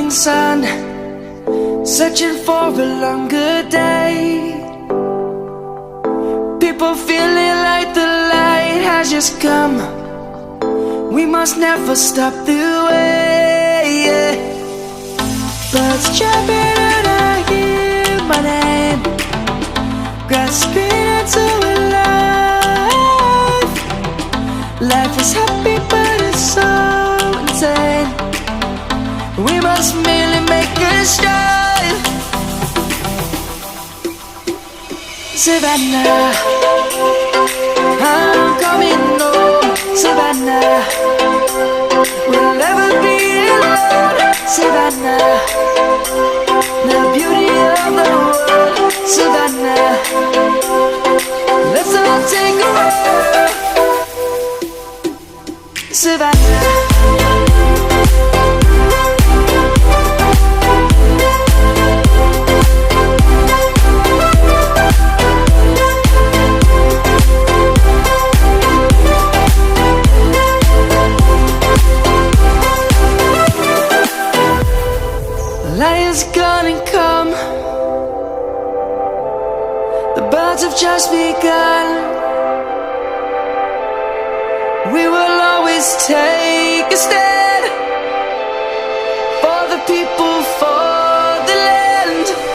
morning sun, searching for a longer day. People feeling like the light has just come. We must never stop the way, yeah. Birds chirping and I hear my name, grasping into a life. Life is happy but it's so insane. We must merely make a strive. Savannah, I'm coming home. Savannah, we'll never be alone. Savannah, the beauty of the world. Savannah, let's all take a walk. Savannah. Lion's gonna come. The birds have just begun. We will always take a stand.